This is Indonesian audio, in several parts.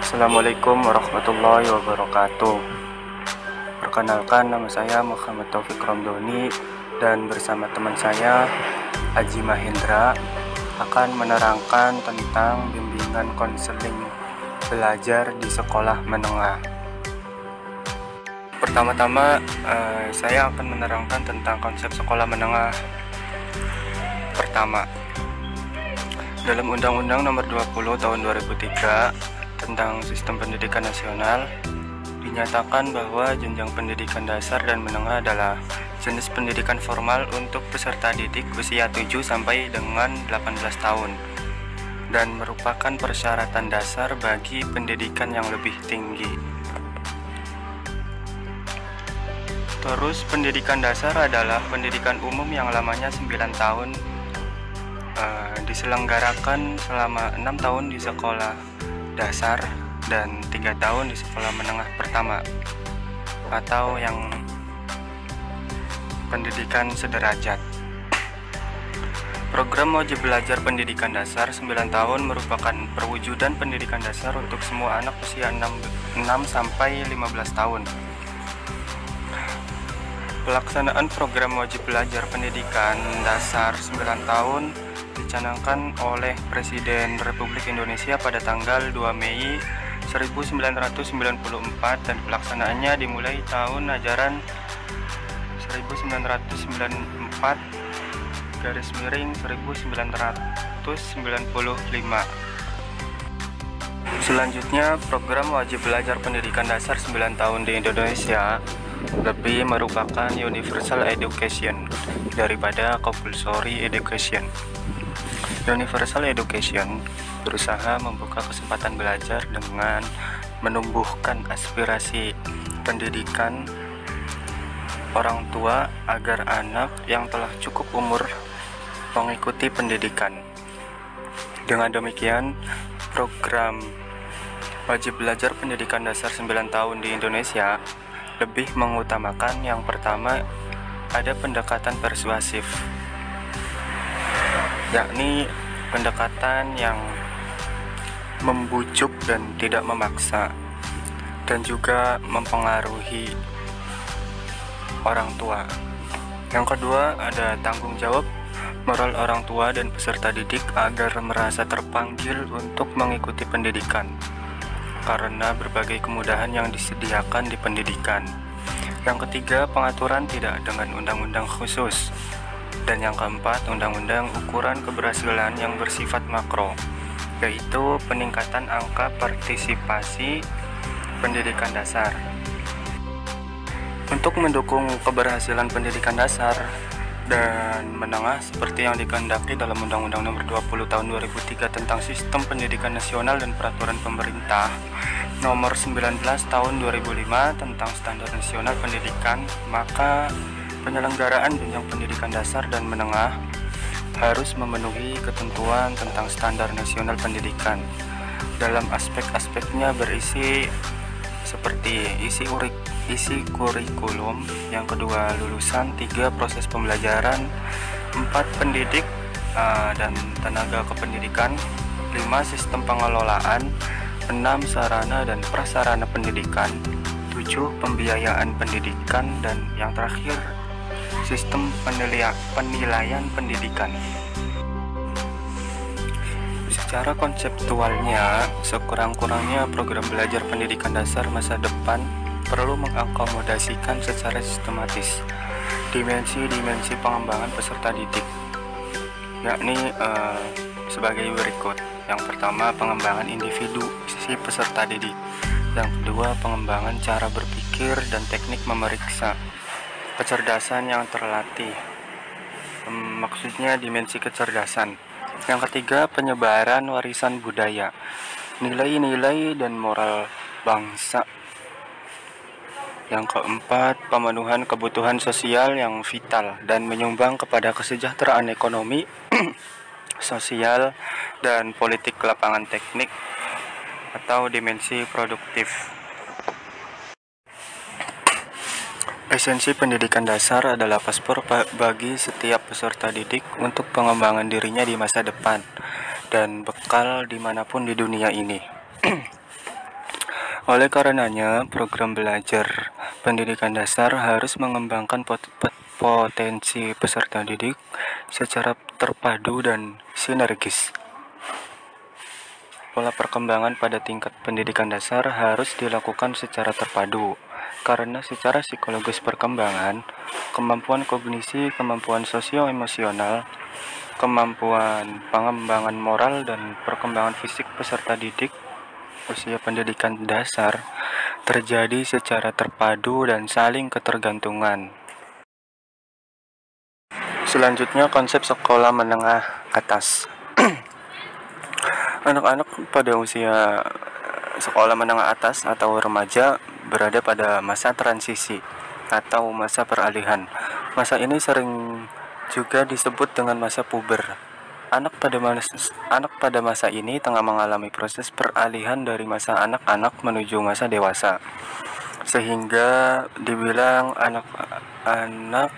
Assalamualaikum warahmatullahi wabarakatuh. Perkenalkan, nama saya Muhammad Taufik Romdoni dan bersama teman saya Aji Mahendra akan menerangkan tentang bimbingan konseling belajar di sekolah menengah. Pertama-tama saya akan menerangkan tentang konsep sekolah menengah. Pertama, dalam Undang-Undang Nomor 20 Tahun 2003 tentang Sistem Pendidikan Nasional, dinyatakan bahwa jenjang pendidikan dasar dan menengah adalah jenis pendidikan formal untuk peserta didik usia 7 sampai dengan 18 tahun dan merupakan persyaratan dasar bagi pendidikan yang lebih tinggi. Terus, pendidikan dasar adalah pendidikan umum yang lamanya 9 tahun, diselenggarakan selama 6 tahun di sekolah dasar dan 3 tahun di sekolah menengah pertama atau yang pendidikan sederajat. Program wajib belajar pendidikan dasar 9 tahun merupakan perwujudan pendidikan dasar untuk semua anak usia 6 sampai 15 tahun. Pelaksanaan program wajib belajar pendidikan dasar 9 tahun dicanangkan oleh Presiden Republik Indonesia pada tanggal 2 Mei 1994 dan pelaksanaannya dimulai tahun ajaran 1994-1995. Selanjutnya, program wajib belajar pendidikan dasar 9 tahun di Indonesia lebih merupakan universal education daripada compulsory education. Universal education berusaha membuka kesempatan belajar dengan menumbuhkan aspirasi pendidikan orang tua agar anak yang telah cukup umur mengikuti pendidikan. Dengan demikian, program wajib belajar pendidikan dasar 9 tahun di Indonesia lebih mengutamakan yang pertama, ada pendekatan persuasif, yakni pendekatan yang membujuk dan tidak memaksa, dan juga mempengaruhi orang tua. Yang kedua, ada tanggung jawab moral orang tua dan peserta didik agar merasa terpanggil untuk mengikuti pendidikan karena berbagai kemudahan yang disediakan di pendidikan. Yang ketiga, pengaturan tidak dengan undang-undang khusus. Dan yang keempat, undang-undang ukuran keberhasilan yang bersifat makro, yaitu peningkatan angka partisipasi pendidikan dasar. Untuk mendukung keberhasilan pendidikan dasar dan menengah seperti yang dikehendaki dalam Undang-Undang Nomor 20 Tahun 2003 tentang Sistem Pendidikan Nasional dan Peraturan Pemerintah Nomor 19 Tahun 2005 tentang Standar Nasional Pendidikan, maka penyelenggaraan jenjang pendidikan dasar dan menengah harus memenuhi ketentuan tentang standar nasional pendidikan. Dalam aspek-aspeknya berisi seperti isi kurikulum, yang kedua lulusan, 3 proses pembelajaran, 4 pendidik dan tenaga kependidikan, 5 sistem pengelolaan, 6 sarana dan prasarana pendidikan, 7 pembiayaan pendidikan, dan yang terakhir sistem penilaian pendidikan. Secara konseptualnya, sekurang-kurangnya program belajar pendidikan dasar masa depan perlu mengakomodasikan secara sistematis dimensi-dimensi pengembangan peserta didik, yakni sebagai berikut. Yang pertama, pengembangan individu si peserta didik. Yang kedua, pengembangan cara berpikir dan teknik memeriksa. Kecerdasan yang terlatih, maksudnya dimensi kecerdasan. Yang ketiga, penyebaran warisan budaya, nilai-nilai dan moral bangsa. Yang keempat, pemenuhan kebutuhan sosial yang vital dan menyumbang kepada kesejahteraan ekonomi, sosial, dan politik lapangan teknik atau dimensi produktif. Esensi pendidikan dasar adalah paspor bagi setiap peserta didik untuk pengembangan dirinya di masa depan dan bekal dimanapun di dunia ini. Oleh karenanya, program belajar pendidikan dasar harus mengembangkan potensi peserta didik secara terpadu dan sinergis. Pola perkembangan pada tingkat pendidikan dasar harus dilakukan secara terpadu, karena secara psikologis perkembangan, kemampuan kognisi, kemampuan sosio-emosional, kemampuan pengembangan moral, dan perkembangan fisik peserta didik usia pendidikan dasar terjadi secara terpadu dan saling ketergantungan. Selanjutnya, konsep sekolah menengah atas. Anak-anak pada usia sekolah menengah atas atau remaja berada pada masa transisi atau masa peralihan. Masa ini sering juga disebut dengan masa puber. Anak pada masa ini tengah mengalami proses peralihan dari masa anak-anak menuju masa dewasa, sehingga dibilang anak-anak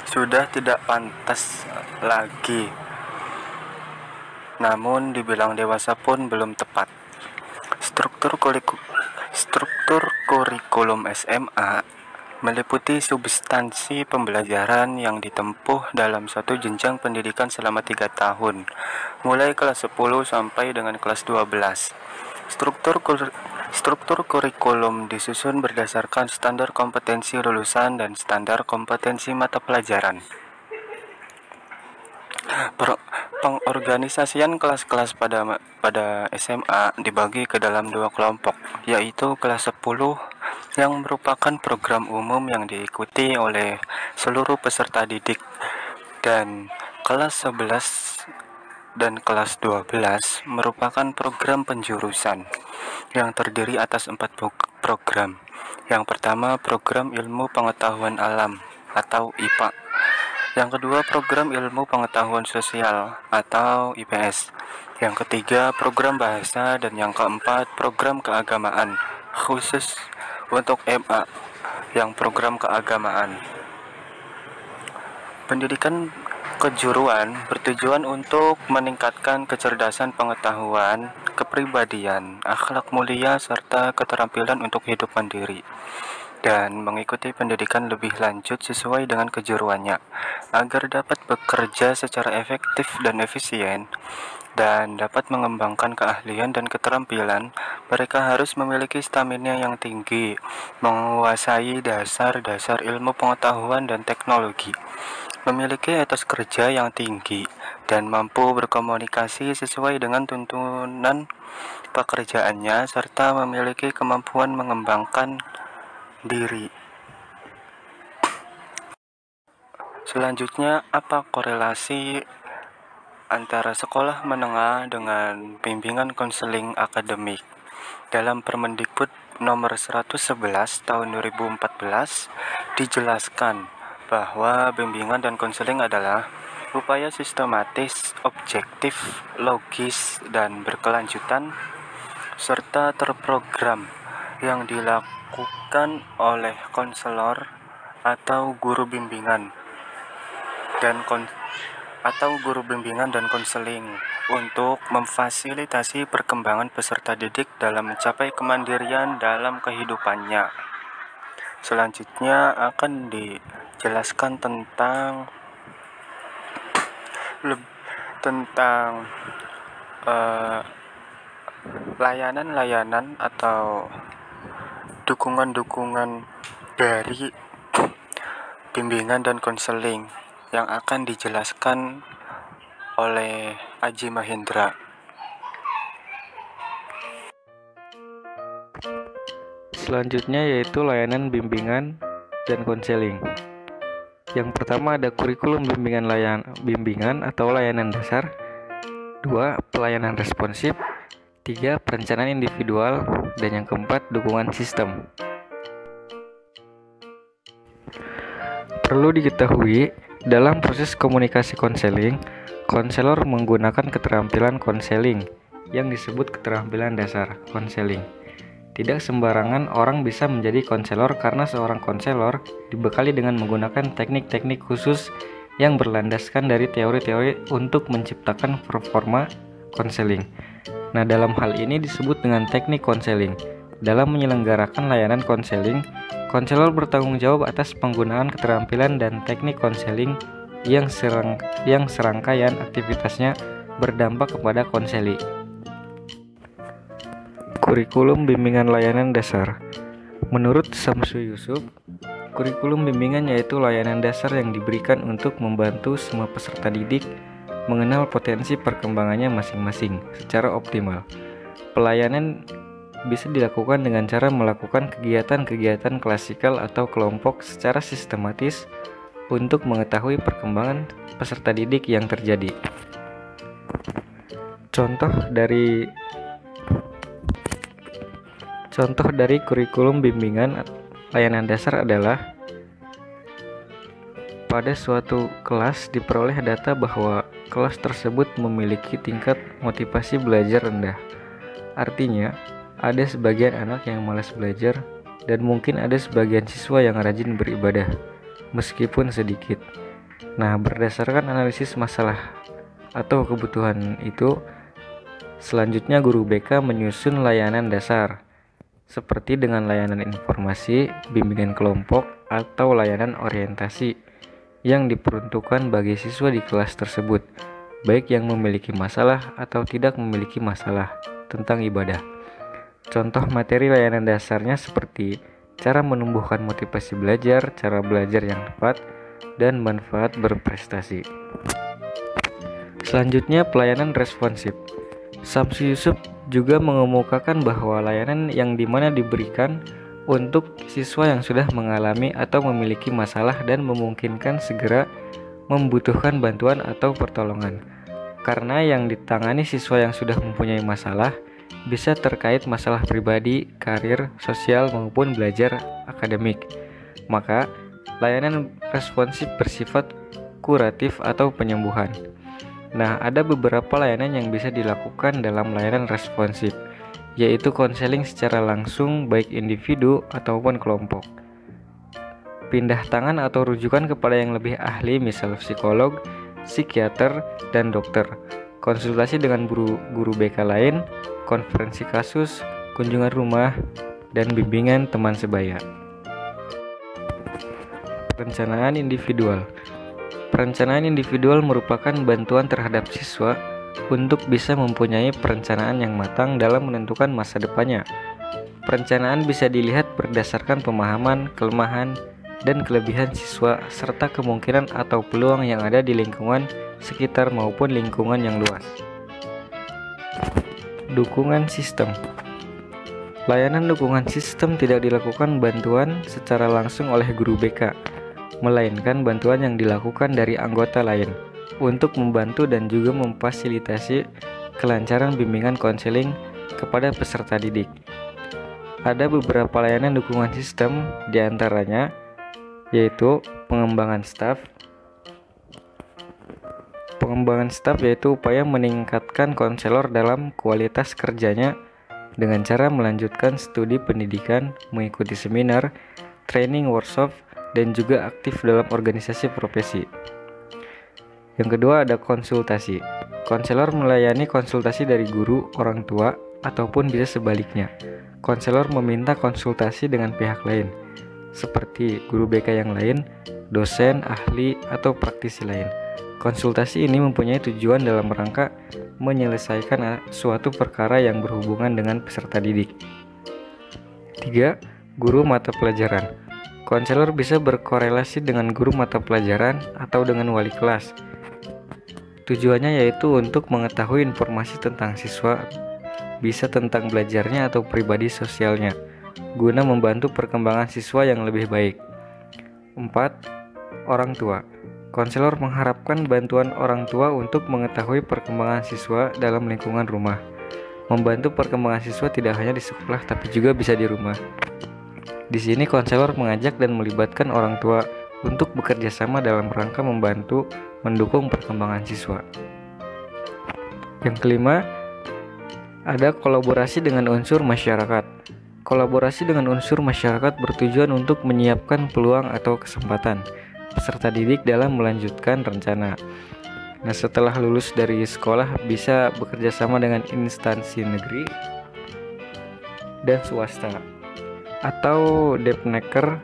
sudah tidak pantas lagi, namun dibilang dewasa pun belum tepat. Struktur kurikulum SMA meliputi substansi pembelajaran yang ditempuh dalam satu jenjang pendidikan selama 3 tahun, mulai kelas 10 sampai dengan kelas 12. Struktur kurikulum disusun berdasarkan standar kompetensi lulusan dan standar kompetensi mata pelajaran. Pengorganisasian kelas-kelas pada SMA dibagi ke dalam 2 kelompok, yaitu kelas 10 yang merupakan program umum yang diikuti oleh seluruh peserta didik, dan kelas 11 dan kelas 12 merupakan program penjurusan yang terdiri atas 4 program. Yang pertama, program ilmu pengetahuan alam atau IPA. Yang kedua, program ilmu pengetahuan sosial atau IPS. Yang ketiga, program bahasa, dan yang keempat, program keagamaan, khusus untuk MA yang program keagamaan. Pendidikan kejuruan bertujuan untuk meningkatkan kecerdasan pengetahuan, kepribadian, akhlak mulia, serta keterampilan untuk hidup mandiri, dan mengikuti pendidikan lebih lanjut sesuai dengan kejuruannya, agar dapat bekerja secara efektif dan efisien dan dapat mengembangkan keahlian dan keterampilan. Mereka harus memiliki stamina yang tinggi, menguasai dasar-dasar ilmu pengetahuan dan teknologi, memiliki etos kerja yang tinggi, dan mampu berkomunikasi sesuai dengan tuntunan pekerjaannya, serta memiliki kemampuan mengembangkan diri. Selanjutnya, apa korelasi antara sekolah menengah dengan bimbingan konseling akademik? Dalam Permendikbud nomor 111 tahun 2014 dijelaskan bahwa bimbingan dan konseling adalah upaya sistematis, objektif, logis, dan berkelanjutan serta terprogram yang dilakukan oleh konselor atau guru bimbingan dan konseling untuk memfasilitasi perkembangan peserta didik dalam mencapai kemandirian dalam kehidupannya. Selanjutnya akan dijelaskan tentang layanan-layanan atau dukungan-dukungan dari bimbingan dan konseling yang akan dijelaskan oleh Aji Mahendra. Selanjutnya yaitu layanan bimbingan dan konseling. Yang pertama ada kurikulum bimbingan atau layanan dasar. 2. Pelayanan responsif. 3. Perencanaan individual. Dan yang keempat, dukungan sistem. Perlu diketahui, dalam proses komunikasi konseling, konselor menggunakan keterampilan konseling yang disebut keterampilan dasar konseling. Tidak sembarangan orang bisa menjadi konselor karena seorang konselor dibekali dengan menggunakan teknik-teknik khusus yang berlandaskan dari teori-teori untuk menciptakan performa konseling. Nah, dalam hal ini disebut dengan teknik konseling. Dalam menyelenggarakan layanan konseling, konselor bertanggung jawab atas penggunaan keterampilan dan teknik konseling yang serangkaian aktivitasnya berdampak kepada konseli. Kurikulum bimbingan layanan dasar. Menurut Samsu Yusuf, kurikulum bimbingan yaitu layanan dasar yang diberikan untuk membantu semua peserta didik mengenal potensi perkembangannya masing-masing secara optimal. Pelayanan bisa dilakukan dengan cara melakukan kegiatan-kegiatan klasikal atau kelompok secara sistematis untuk mengetahui perkembangan peserta didik yang terjadi. Contoh dari kurikulum bimbingan layanan dasar adalah pada suatu kelas diperoleh data bahwa kelas tersebut memiliki tingkat motivasi belajar rendah. Artinya, ada sebagian anak yang malas belajar dan mungkin ada sebagian siswa yang rajin beribadah, meskipun sedikit. Nah, berdasarkan analisis masalah atau kebutuhan itu, selanjutnya guru BK menyusun layanan dasar, seperti dengan layanan informasi, bimbingan kelompok, atau layanan orientasi yang diperuntukkan bagi siswa di kelas tersebut, baik yang memiliki masalah atau tidak memiliki masalah tentang ibadah. Contoh materi layanan dasarnya seperti cara menumbuhkan motivasi belajar, cara belajar yang tepat, dan manfaat berprestasi. Selanjutnya, pelayanan responsif. Samsu Yusuf juga mengemukakan bahwa layanan yang dimana diberikan untuk siswa yang sudah mengalami atau memiliki masalah dan memungkinkan segera membutuhkan bantuan atau pertolongan. Karena yang ditangani siswa yang sudah mempunyai masalah bisa terkait masalah pribadi, karir, sosial, maupun belajar akademik. Maka, layanan responsif bersifat kuratif atau penyembuhan. Nah, ada beberapa layanan yang bisa dilakukan dalam layanan responsif, yaitu konseling secara langsung baik individu ataupun kelompok. Pindah tangan atau rujukan kepada yang lebih ahli, misal psikolog, psikiater, dan dokter. Konsultasi dengan guru BK lain, konferensi kasus, kunjungan rumah, dan bimbingan teman sebaya. Perencanaan individual. Perencanaan individual merupakan bantuan terhadap siswa untuk bisa mempunyai perencanaan yang matang dalam menentukan masa depannya. Perencanaan bisa dilihat berdasarkan pemahaman, kelemahan, dan kelebihan siswa serta kemungkinan atau peluang yang ada di lingkungan sekitar maupun lingkungan yang luas. Dukungan sistem. Layanan dukungan sistem tidak dilakukan bantuan secara langsung oleh guru BK, melainkan bantuan yang dilakukan dari anggota lain untuk membantu dan juga memfasilitasi kelancaran bimbingan konseling kepada peserta didik. Ada beberapa layanan dukungan sistem, diantaranya yaitu pengembangan staf. Pengembangan staf yaitu upaya meningkatkan konselor dalam kualitas kerjanya dengan cara melanjutkan studi pendidikan, mengikuti seminar, training workshop, dan juga aktif dalam organisasi profesi. Yang kedua ada konsultasi. Konselor melayani konsultasi dari guru, orang tua, ataupun bisa sebaliknya. Konselor meminta konsultasi dengan pihak lain, seperti guru BK yang lain, dosen, ahli, atau praktisi lain. Konsultasi ini mempunyai tujuan dalam rangka menyelesaikan suatu perkara yang berhubungan dengan peserta didik. 3. Guru mata pelajaran. Konselor bisa berkorelasi dengan guru mata pelajaran atau dengan wali kelas. Tujuannya yaitu untuk mengetahui informasi tentang siswa, bisa tentang belajarnya atau pribadi sosialnya, guna membantu perkembangan siswa yang lebih baik. 4. Orang tua. Konselor mengharapkan bantuan orang tua untuk mengetahui perkembangan siswa dalam lingkungan rumah. Membantu perkembangan siswa tidak hanya di sekolah tapi juga bisa di rumah. Di sini konselor mengajak dan melibatkan orang tua untuk bekerja sama dalam rangka membantu mendukung perkembangan siswa. Yang kelima, ada kolaborasi dengan unsur masyarakat. Kolaborasi dengan unsur masyarakat bertujuan untuk menyiapkan peluang atau kesempatan peserta didik dalam melanjutkan rencana. Nah, setelah lulus dari sekolah bisa bekerja sama dengan instansi negeri, dan swasta, atau Depnaker,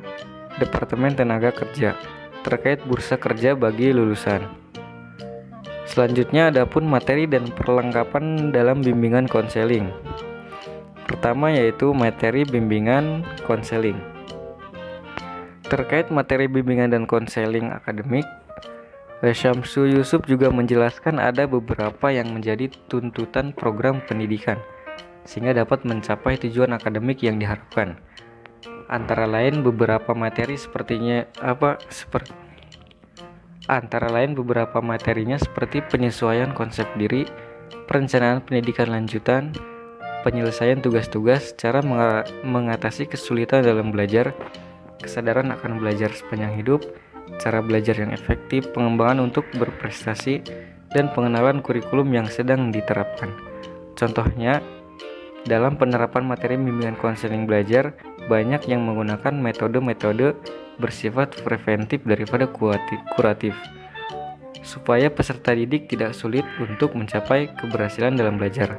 Departemen Tenaga Kerja, terkait bursa kerja bagi lulusan. Selanjutnya adapun materi dan perlengkapan dalam bimbingan konseling. Pertama yaitu materi bimbingan konseling. Terkait materi bimbingan dan konseling akademik, Syamsu Yusuf juga menjelaskan ada beberapa yang menjadi tuntutan program pendidikan sehingga dapat mencapai tujuan akademik yang diharapkan. Antara lain beberapa materinya seperti penyesuaian konsep diri, perencanaan pendidikan lanjutan, penyelesaian tugas-tugas, cara mengatasi kesulitan dalam belajar, kesadaran akan belajar sepanjang hidup, cara belajar yang efektif, pengembangan untuk berprestasi, dan pengenalan kurikulum yang sedang diterapkan. Contohnya, dalam penerapan materi bimbingan konseling belajar, banyak yang menggunakan metode-metode bersifat preventif daripada kuratif, supaya peserta didik tidak sulit untuk mencapai keberhasilan dalam belajar.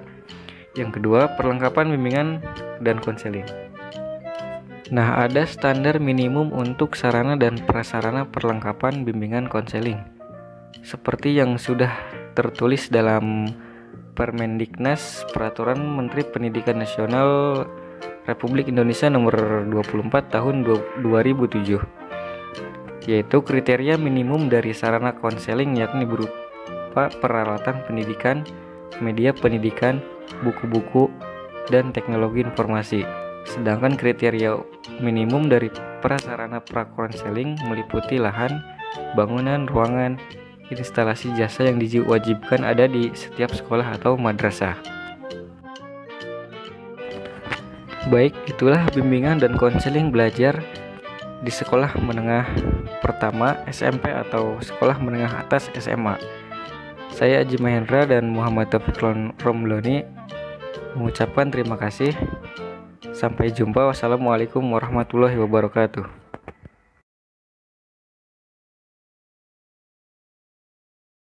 Yang kedua, perlengkapan bimbingan dan konseling. Nah, ada standar minimum untuk sarana dan prasarana perlengkapan bimbingan konseling, seperti yang sudah tertulis dalam Permendiknas Peraturan Menteri Pendidikan Nasional Republik Indonesia Nomor 24 Tahun 2007, yaitu kriteria minimum dari sarana konseling yakni berupa peralatan pendidikan, media pendidikan, buku-buku, dan teknologi informasi. Sedangkan kriteria minimum dari prasarana prakonseling meliputi lahan, bangunan, ruangan, instalasi jasa yang diwajibkan ada di setiap sekolah atau madrasah. Baik, itulah bimbingan dan konseling belajar di sekolah menengah pertama SMP atau sekolah menengah atas SMA. Saya Aji Mahendra dan Muhammad Taufik Romloni mengucapkan terima kasih. Sampai jumpa. Wassalamualaikum warahmatullahi wabarakatuh.